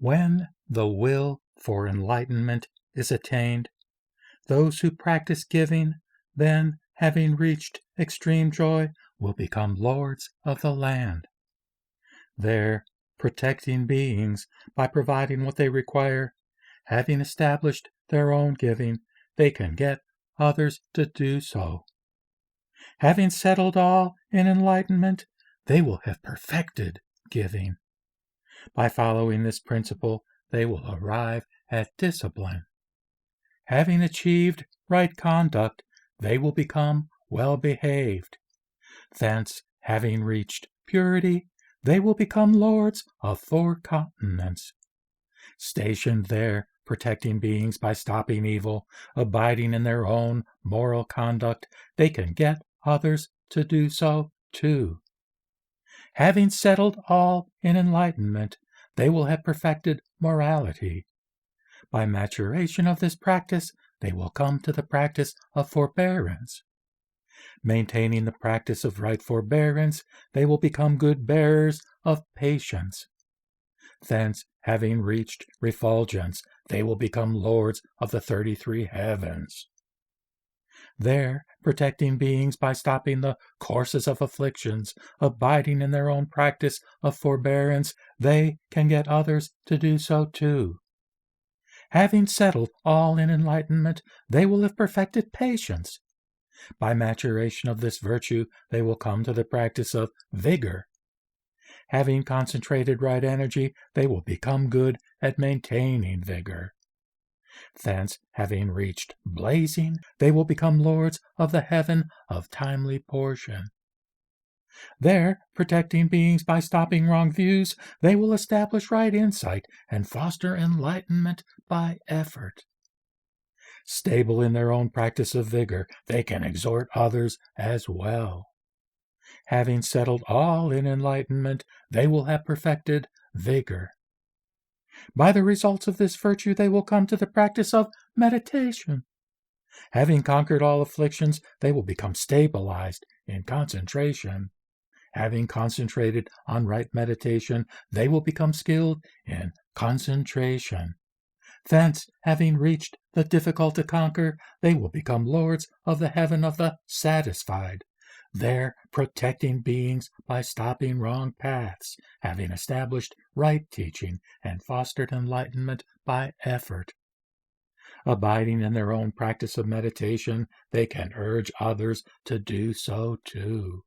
When the will for enlightenment is attained, those who practice giving, then, having reached extreme joy, will become lords of the land. There, protecting beings by providing what they require, having established their own giving, they can get others to do so. Having settled all in enlightenment, they will have perfected giving. By following this principle, they will arrive at discipline. Having achieved right conduct, they will become well-behaved. Thence, having reached purity, they will become lords of 4 continents. Stationed there, protecting beings by stopping evil, abiding in their own moral conduct, they can get others to do so too. Having settled all in enlightenment, they will have perfected morality. By maturation of this practice, they will come to the practice of forbearance. Maintaining the practice of right forbearance, they will become good bearers of patience. Thence, having reached refulgence, they will become lords of the 33 heavens. There, protecting beings by stopping the courses of afflictions, abiding in their own practice of forbearance, they can get others to do so too. Having settled all in enlightenment, they will have perfected patience. By maturation of this virtue, they will come to the practice of vigor. Having concentrated right energy, they will become good at maintaining vigor. Thence, having reached blazing, they will become lords of the heaven of timely portion. There, protecting beings by stopping wrong views, they will establish right insight and foster enlightenment by effort. Stable in their own practice of vigor, they can exhort others as well. Having settled all in enlightenment, they will have perfected vigor. By the results of this virtue, they will come to the practice of meditation. Having conquered all afflictions, they will become stabilized in concentration. Having concentrated on right meditation, they will become skilled in concentration. Thence, having reached the difficult to conquer, they will become lords of the heaven of the satisfied. There, protecting beings by stopping wrong paths, having established right teaching and fostered enlightenment by effort. Abiding in their own practice of meditation, they can urge others to do so too.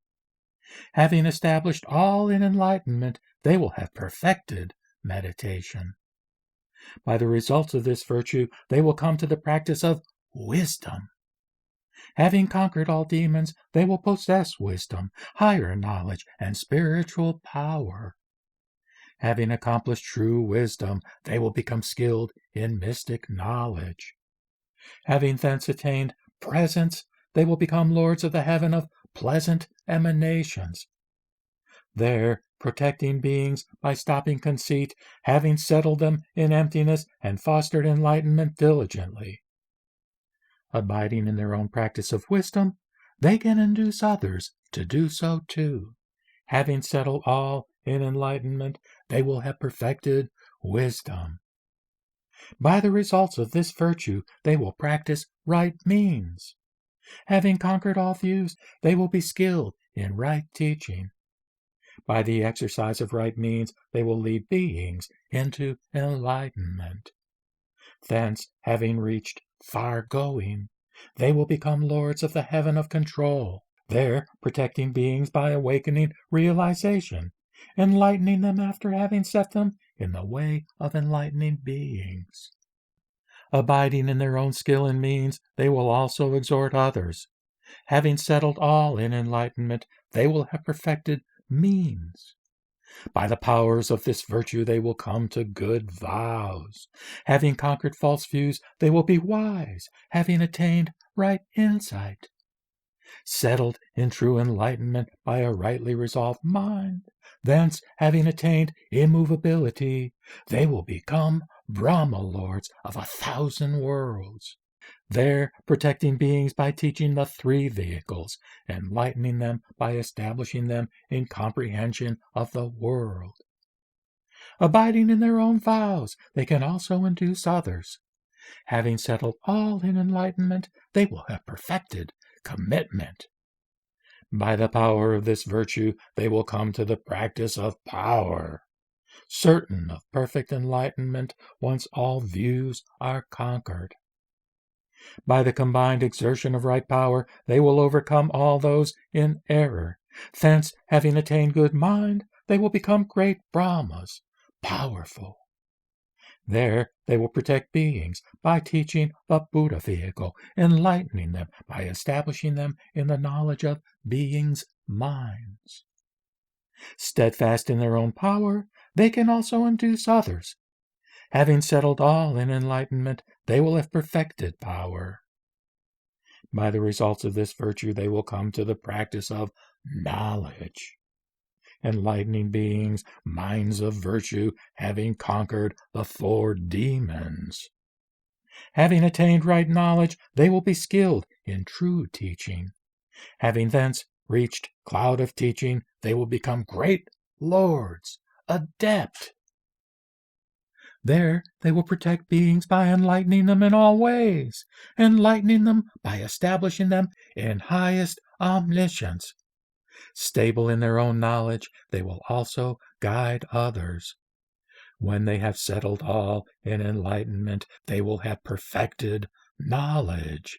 Having established all in enlightenment, they will have perfected meditation. By the results of this virtue, they will come to the practice of wisdom. Having conquered all demons, they will possess wisdom, higher knowledge, and spiritual power. Having accomplished true wisdom, they will become skilled in mystic knowledge. Having thence attained presence, they will become lords of the heaven of pleasant emanations. There, protecting beings by stopping conceit, having settled them in emptiness and fostered enlightenment diligently. Abiding in their own practice of wisdom, they can induce others to do so too. Having settled all in enlightenment, they will have perfected wisdom. By the results of this virtue, they will practice right means. Having conquered all views, they will be skilled in right teaching. By the exercise of right means, they will lead beings into enlightenment. Thence, having reached far going, they will become lords of the heaven of control, there protecting beings by awakening realization, enlightening them after having set them in the way of enlightening beings. Abiding in their own skill and means, they will also exhort others. Having settled all in enlightenment, they will have perfected means. By the powers of this virtue they will come to good vows. Having conquered false views, they will be wise, having attained right insight. Settled in true enlightenment by a rightly resolved mind, thence, having attained immovability, they will become Brahma lords of 1,000 worlds. There, protecting beings by teaching the 3 vehicles, enlightening them by establishing them in comprehension of the world. Abiding in their own vows, they can also induce others. Having settled all in enlightenment, they will have perfected commitment. By the power of this virtue, they will come to the practice of power, certain of perfect enlightenment once all views are conquered. By the combined exertion of right power, they will overcome all those in error. Thence, having attained good mind, they will become great Brahmas, powerful. There they will protect beings by teaching the Buddha vehicle, enlightening them by establishing them in the knowledge of beings' minds. Steadfast in their own power, they can also induce others. Having settled all in enlightenment, they will have perfected power. By the results of this virtue, they will come to the practice of knowledge. Enlightening beings, minds of virtue, having conquered the 4 demons. Having attained right knowledge, they will be skilled in true teaching. Having thence reached cloud of teaching, they will become great lords, adept. There they will protect beings by enlightening them in all ways, enlightening them by establishing them in highest omniscience. Stable in their own knowledge, they will also guide others. When they have settled all in enlightenment, they will have perfected knowledge.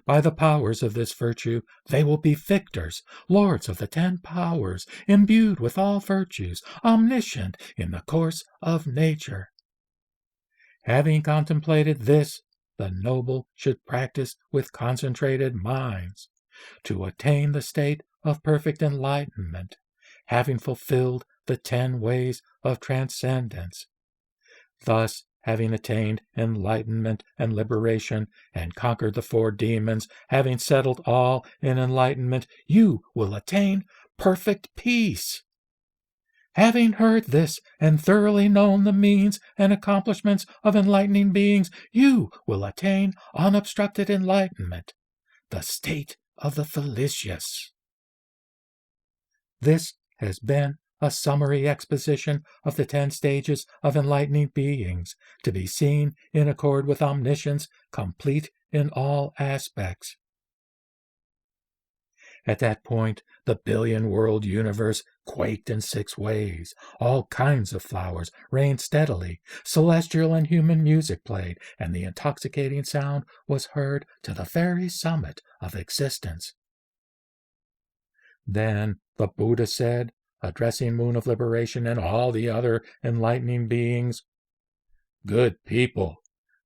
By the powers of this virtue, they will be victors, lords of the 10 powers, imbued with all virtues, omniscient in the course of nature. Having contemplated this, the noble should practice with concentrated minds to attain the state of perfect enlightenment, having fulfilled the 10 ways of transcendence. Thus, having attained enlightenment and liberation, and conquered the 4 demons, having settled all in enlightenment, you will attain perfect peace. Having heard this and thoroughly known the means and accomplishments of enlightening beings, you will attain unobstructed enlightenment, the state of the felicious. This has been a summary exposition of the 10 stages of enlightening beings, to be seen in accord with omniscience, complete in all aspects. At that point, the billion-world universe quaked in 6 ways. All kinds of flowers rained steadily. Celestial and human music played, and the intoxicating sound was heard to the very summit of existence. Then the Buddha said, addressing Moon of Liberation and all the other enlightening beings, "Good people,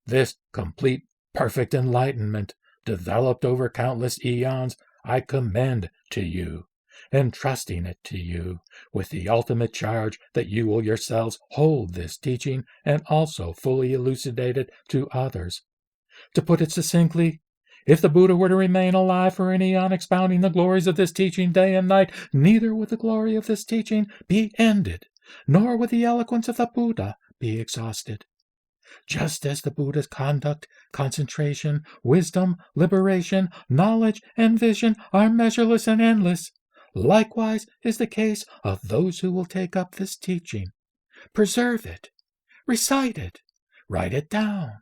this complete, perfect enlightenment, developed over countless eons, I commend to you, entrusting it to you, with the ultimate charge that you will yourselves hold this teaching and also fully elucidate it to others. To put it succinctly, if the Buddha were to remain alive for an eon expounding the glories of this teaching day and night, neither would the glory of this teaching be ended, nor would the eloquence of the Buddha be exhausted. Just as the Buddha's conduct, concentration, wisdom, liberation, knowledge, and vision are measureless and endless, likewise is the case of those who will take up this teaching. Preserve it, recite it, write it down,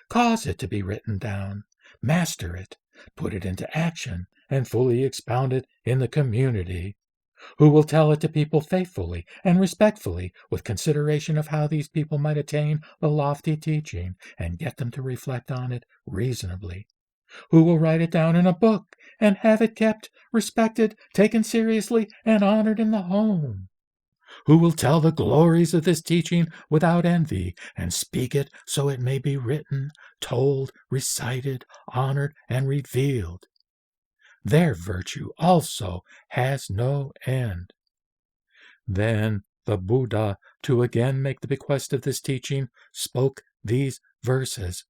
cause it to be written down, master it, put it into action, and fully expound it in the community. Who will tell it to people faithfully and respectfully, with consideration of how these people might attain the lofty teaching, and get them to reflect on it reasonably. Who will write it down in a book, and have it kept, respected, taken seriously, and honored in the home? Who will tell the glories of this teaching without envy, and speak it so it may be written, told, recited, honored, and revealed? Their virtue also has no end." Then the Buddha, to again make the bequest of this teaching, spoke these verses.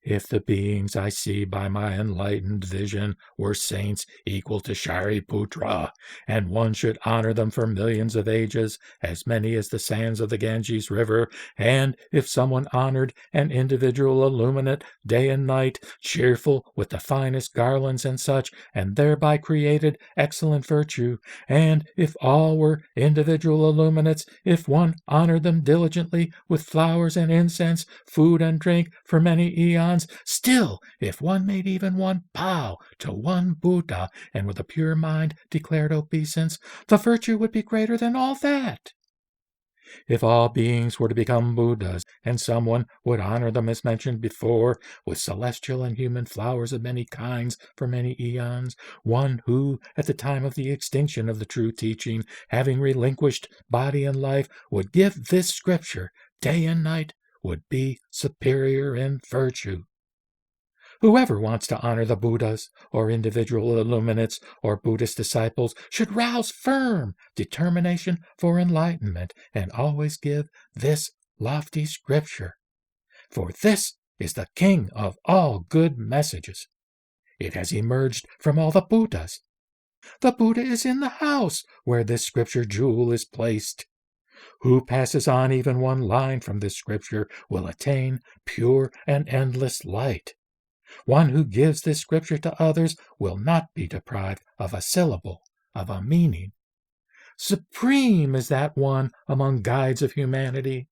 If the beings I see by my enlightened vision were saints equal to Shariputra, and one should honor them for millions of ages, as many as the sands of the Ganges River, and if someone honored an individual illuminate day and night, cheerful with the finest garlands and such, and thereby created excellent virtue, and if all were individual illuminates, if one honored them diligently with flowers and incense, food and drink for many eons, still, if one made even one bow to one Buddha, and with a pure mind declared obeisance, the virtue would be greater than all that. If all beings were to become Buddhas, and someone would honor them as mentioned before, with celestial and human flowers of many kinds for many eons, one who, at the time of the extinction of the true teaching, having relinquished body and life, would give this scripture day and night, would be superior in virtue. Whoever wants to honor the Buddhas, or individual illuminates, or Buddhist disciples, should rouse firm determination for enlightenment, and always give this lofty scripture. For this is the king of all good messages. It has emerged from all the Buddhas. The Buddha is in the house where this scripture jewel is placed. Who passes on even one line from this scripture will attain pure and endless light. One who gives this scripture to others will not be deprived of a syllable, of a meaning. Supreme is that one among guides of humanity.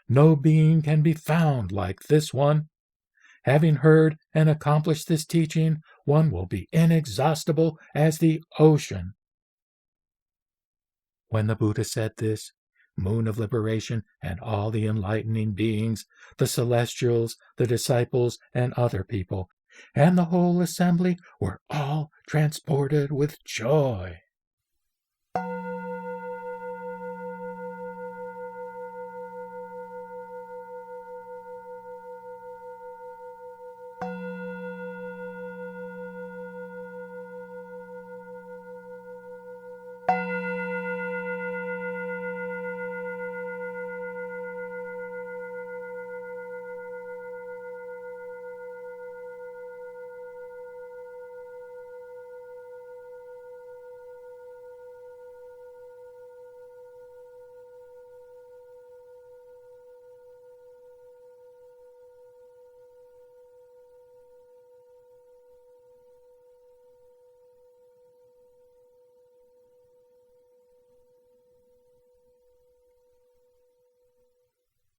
No being can be found like this one. Having heard and accomplished this teaching, one will be inexhaustible as the ocean. When the Buddha said this, Moon of Liberation and all the enlightening beings, the celestials, the disciples, and other people, and the whole assembly were all transported with joy.